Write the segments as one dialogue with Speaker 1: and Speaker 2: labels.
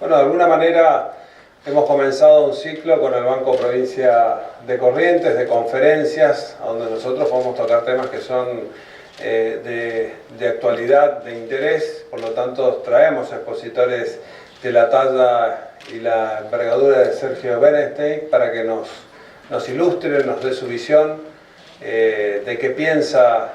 Speaker 1: Bueno, de alguna manera hemos comenzado un ciclo con el Banco Provincia de Corrientes, de conferencias, donde nosotros podemos tocar temas que son de actualidad, de interés, por lo tanto traemos expositores de la talla y la envergadura de Sergio Bernstein para que nos ilustre, nos dé su visión de qué piensa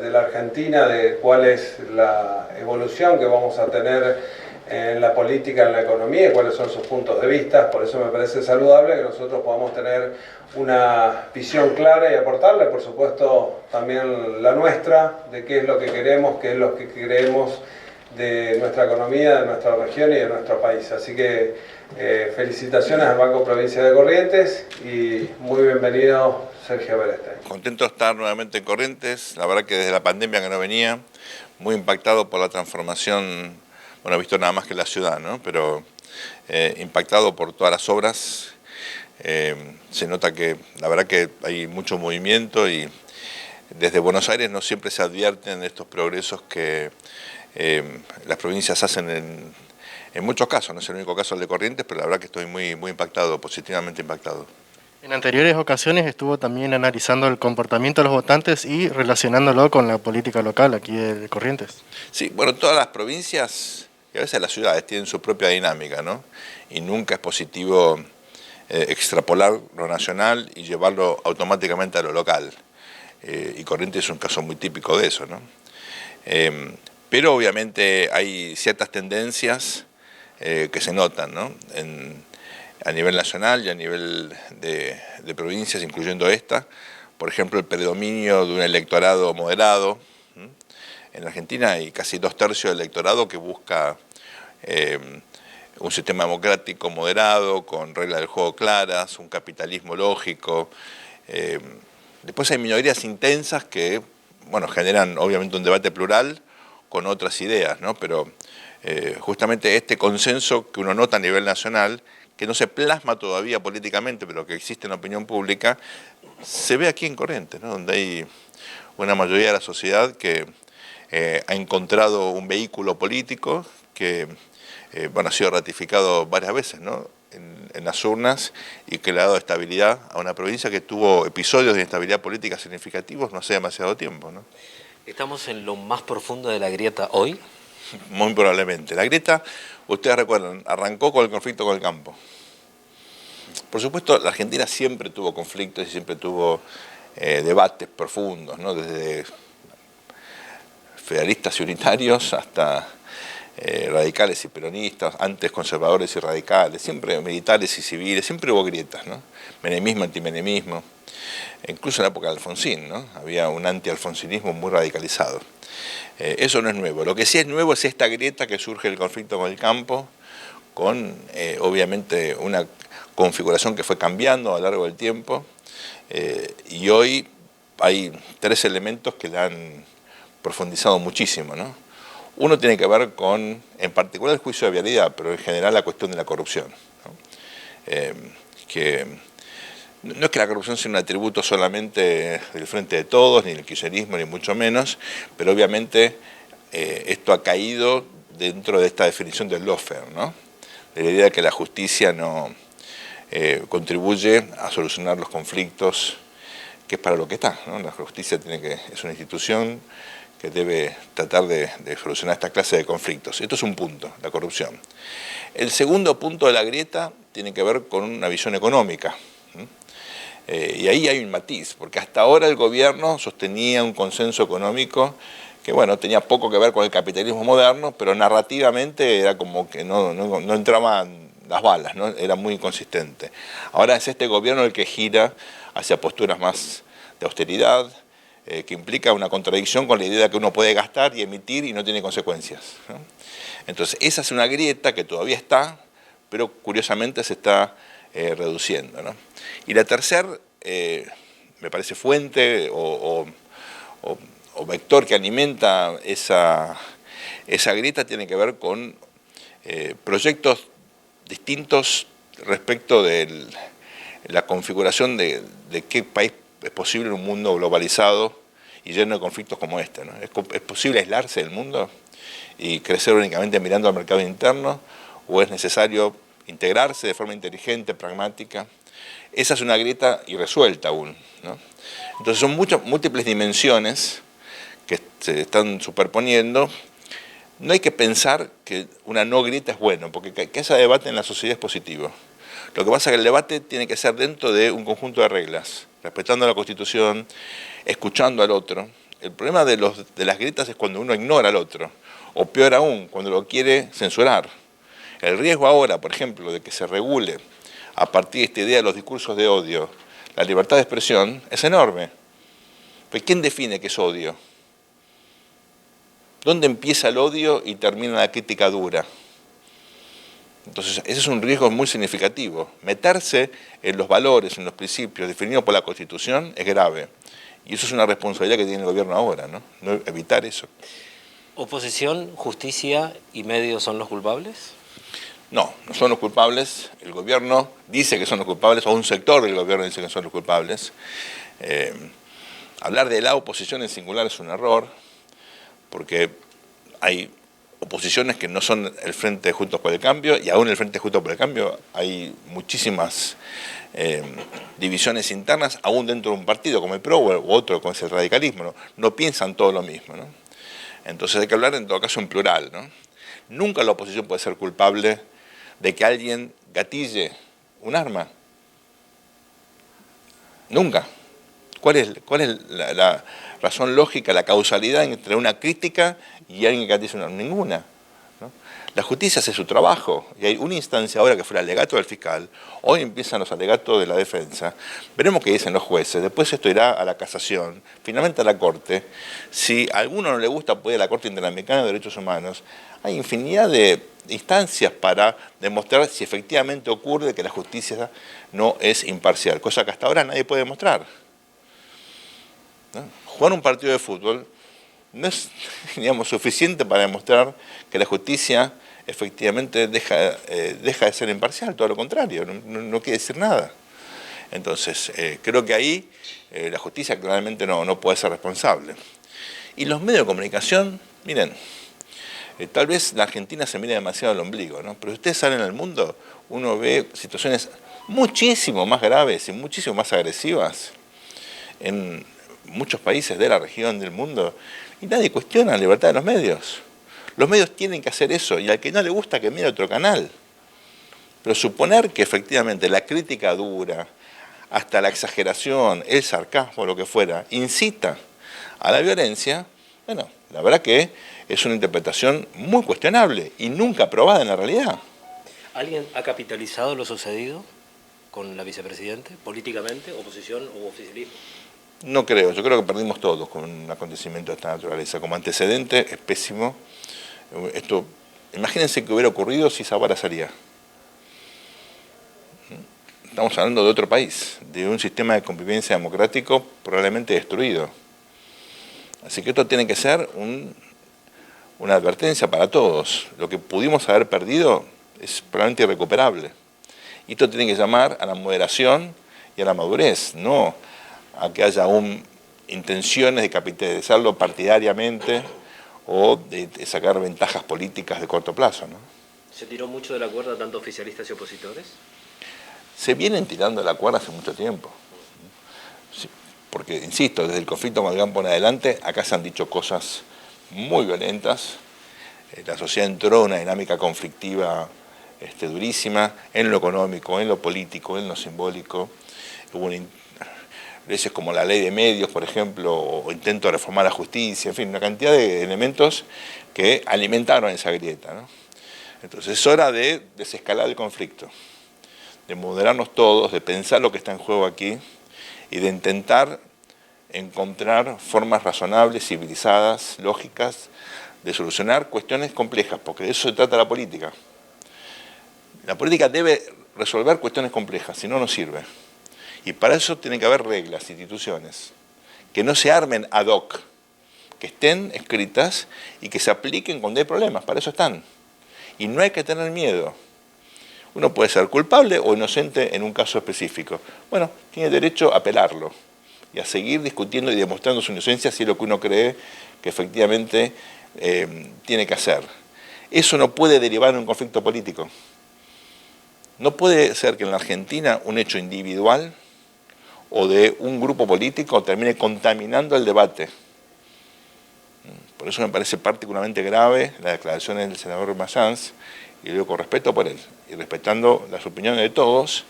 Speaker 1: de la Argentina, de cuál es la evolución que vamos a tener en la política, en la economía y cuáles son sus puntos de vista. Por eso me parece saludable que nosotros podamos tener una visión clara y aportarle, por supuesto, también la nuestra, de qué es lo que queremos, qué es lo que creemos de nuestra economía, de nuestra región y de nuestro país. Así que felicitaciones al Banco Provincia de Corrientes y muy bienvenido Sergio Bernstein.
Speaker 2: Contento de estar nuevamente en Corrientes, la verdad que desde la pandemia que no venía, muy impactado por la transformación, bueno, he visto nada más que la ciudad, ¿no? Pero impactado por todas las obras, se nota que la verdad que hay mucho movimiento y desde Buenos Aires no siempre se advierten estos progresos que las provincias hacen en muchos casos, no es el único caso el de Corrientes, pero la verdad que estoy muy impactado, positivamente impactado.
Speaker 3: En anteriores ocasiones estuvo también analizando el comportamiento de los votantes y relacionándolo con la política local aquí de Corrientes.
Speaker 2: Sí, bueno, todas las provincias y a veces las ciudades tienen su propia dinámica, ¿no? Y nunca es positivo extrapolar lo nacional y llevarlo automáticamente a lo local. Y Corrientes es un caso muy típico de eso, ¿no? Pero obviamente hay ciertas tendencias que se notan, ¿no? A nivel nacional y a nivel de provincias, incluyendo esta. Por ejemplo, el predominio de un electorado moderado. En Argentina hay casi 2/3 del electorado que busca un sistema democrático moderado, con reglas del juego claras, un capitalismo lógico. Después hay minorías intensas que, bueno, generan obviamente un debate plural con otras ideas, ¿no? Pero justamente este consenso que uno nota a nivel nacional, que no se plasma todavía políticamente, pero que existe en la opinión pública, se ve aquí en Corrientes, ¿no? Donde hay una mayoría de la sociedad que ha encontrado un vehículo político que bueno, ha sido ratificado varias veces, ¿no? en las urnas y que le ha dado estabilidad a una provincia que tuvo episodios de inestabilidad política significativos no hace demasiado tiempo, ¿no?
Speaker 4: ¿Estamos en lo más profundo de la grieta hoy?
Speaker 2: Muy probablemente. La grieta, ustedes recuerdan, arrancó con el conflicto con el campo. Por supuesto, la Argentina siempre tuvo conflictos y siempre tuvo debates profundos, ¿no? Desde federalistas y unitarios hasta radicales y peronistas, antes conservadores y radicales, siempre militares y civiles, siempre hubo grietas, ¿no? Menemismo, antimenemismo, incluso en la época de Alfonsín, ¿no? Había un anti-alfonsinismo muy radicalizado. Eso no es nuevo. Lo que sí es nuevo es esta grieta que surge del conflicto con el campo, con obviamente una configuración que fue cambiando a lo largo del tiempo, y hoy hay 3 elementos que la han profundizado muchísimo, ¿no? Uno tiene que ver con, en particular, el juicio de vialidad, pero en general la cuestión de la corrupción, ¿no? Que no es que la corrupción sea un atributo solamente del Frente de Todos, ni del kirchnerismo, ni mucho menos, pero obviamente esto ha caído dentro de esta definición del lawfare, ¿no? De la idea de que la justicia no contribuye a solucionar los conflictos, que es para lo que está, ¿no? La justicia es una institución que debe tratar de solucionar esta clase de conflictos. Esto es un punto, la corrupción. El segundo punto de la grieta tiene que ver con una visión económica. Y ahí hay un matiz, porque hasta ahora el gobierno sostenía un consenso económico que, bueno, tenía poco que ver con el capitalismo moderno, pero narrativamente era como que no entraban las balas, ¿no? Era muy inconsistente. Ahora es este gobierno el que gira hacia posturas más de austeridad, que implica una contradicción con la idea de que uno puede gastar y emitir y no tiene consecuencias, ¿no? Entonces, esa es una grieta que todavía está, pero curiosamente se está reduciendo, ¿no? Y la tercera, me parece, fuente o vector que alimenta esa grieta tiene que ver con proyectos distintos respecto de la configuración de qué país es posible en un mundo globalizado y lleno de conflictos como este, ¿no? ¿Es posible aislarse del mundo y crecer únicamente mirando al mercado interno? o es necesario integrarse de forma inteligente, pragmática. Esa es una grieta irresuelta aún, ¿no? Entonces son múltiples dimensiones que se están superponiendo. No hay que pensar que una no grieta es bueno, porque que haya debate en la sociedad es positivo. Lo que pasa es que el debate tiene que ser dentro de un conjunto de reglas, respetando la Constitución, escuchando al otro. El problema de las grietas es cuando uno ignora al otro, o peor aún, cuando lo quiere censurar. El riesgo ahora, por ejemplo, de que se regule a partir de esta idea de los discursos de odio la libertad de expresión es enorme. Pues ¿quién define qué es odio? ¿Dónde empieza el odio y termina la crítica dura? Entonces, ese es un riesgo muy significativo. Meterse en los valores, en los principios definidos por la Constitución es grave. Y eso es una responsabilidad que tiene el gobierno ahora, ¿no? No evitar eso.
Speaker 4: ¿Oposición, justicia y medios son los culpables?
Speaker 2: No, no son los culpables. El gobierno dice que son los culpables, o un sector del gobierno dice que son los culpables. Hablar de la oposición en singular es un error, porque hay oposiciones que no son el Frente Juntos por el Cambio, y aún en el Frente Juntos por el Cambio hay muchísimas divisiones internas, aún dentro de un partido como el PRO u otro como es el radicalismo, ¿no? No piensan todo lo mismo, ¿no? Entonces hay que hablar en todo caso en plural, ¿no? Nunca la oposición puede ser culpable de que alguien gatille un arma. Nunca. ¿Cuál es la razón lógica, la causalidad entre una crítica y alguien que gatille un arma? Ninguna, ¿no? La justicia hace su trabajo y hay una instancia ahora que fue el alegato del fiscal, hoy empiezan los alegatos de la defensa, veremos qué dicen los jueces, después esto irá a la casación, finalmente a la Corte. Si a alguno no le gusta, puede ir a la Corte Interamericana de Derechos Humanos. Hay infinidad de instancias para demostrar si efectivamente ocurre que la justicia no es imparcial, cosa que hasta ahora nadie puede demostrar, ¿no? Jugar un partido de fútbol no es, digamos, suficiente para demostrar que la justicia efectivamente deja de ser imparcial, todo lo contrario, no quiere decir nada. Entonces, creo que ahí la justicia claramente no puede ser responsable. Y los medios de comunicación, miren, tal vez la Argentina se mira demasiado al ombligo, ¿no? Pero si ustedes salen al mundo, uno ve situaciones muchísimo más graves y muchísimo más agresivas en muchos países de la región, del mundo, y nadie cuestiona la libertad de los medios. Los medios tienen que hacer eso, y al que no le gusta que mire otro canal. Pero suponer que efectivamente la crítica dura, hasta la exageración, el sarcasmo, lo que fuera, incita a la violencia, bueno, la verdad que es una interpretación muy cuestionable y nunca probada en la realidad.
Speaker 4: ¿Alguien ha capitalizado lo sucedido con la vicepresidente, políticamente, oposición o oficialismo?
Speaker 2: No creo, yo creo que perdimos todos con un acontecimiento de esta naturaleza. Como antecedente es pésimo. Esto, imagínense que hubiera ocurrido si Zabala salía. Estamos hablando de otro país, de un sistema de convivencia democrático probablemente destruido. Así que esto tiene que ser una advertencia para todos. Lo que pudimos haber perdido es probablemente irrecuperable. Y esto tiene que llamar a la moderación y a la madurez, no a que haya intenciones de capitalizarlo partidariamente o de sacar ventajas políticas de corto plazo, ¿no?
Speaker 4: ¿Se tiró mucho de la cuerda tanto oficialistas y opositores?
Speaker 2: Se vienen tirando de la cuerda hace mucho tiempo. Sí, porque, insisto, desde el conflicto con el campo en adelante, acá se han dicho cosas muy violentas. La sociedad entró en una dinámica conflictiva durísima, en lo económico, en lo político, en lo simbólico. Hubo leyes como la ley de medios, por ejemplo, o intento de reformar la justicia, en fin, una cantidad de elementos que alimentaron esa grieta, ¿no? Entonces es hora de desescalar el conflicto, de moderarnos todos, de pensar lo que está en juego aquí y de intentar encontrar formas razonables, civilizadas, lógicas, de solucionar cuestiones complejas, porque de eso se trata la política. La política debe resolver cuestiones complejas, si no, no sirve. Y para eso tienen que haber reglas, instituciones, que no se armen ad hoc, que estén escritas y que se apliquen cuando hay problemas, para eso están. Y no hay que tener miedo. Uno puede ser culpable o inocente en un caso específico. Bueno, tiene derecho a apelarlo y a seguir discutiendo y demostrando su inocencia si es lo que uno cree que efectivamente tiene que hacer. Eso no puede derivar en un conflicto político. No puede ser que en la Argentina un hecho individual o de un grupo político termine contaminando el debate. Por eso me parece particularmente grave las declaraciones del senador Mayans, y lo digo con respeto por él, y respetando las opiniones de todos,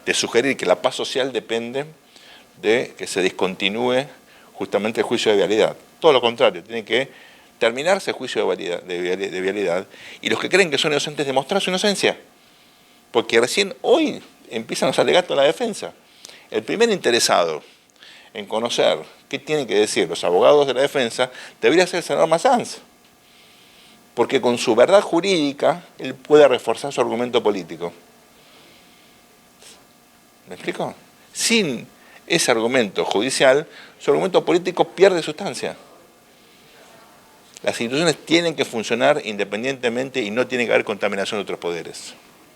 Speaker 2: de sugerir que la paz social depende de que se discontinúe justamente el juicio de vialidad. Todo lo contrario, tiene que terminarse el juicio de vialidad, y los que creen que son inocentes demostrar su inocencia, porque recién hoy empiezan los alegatos de la defensa. El primer interesado en conocer qué tienen que decir los abogados de la defensa debería ser el senador Mayans, porque con su verdad jurídica él puede reforzar su argumento político. ¿Me explico? Sin ese argumento judicial, su argumento político pierde sustancia. Las instituciones tienen que funcionar independientemente y no tiene que haber contaminación de otros poderes.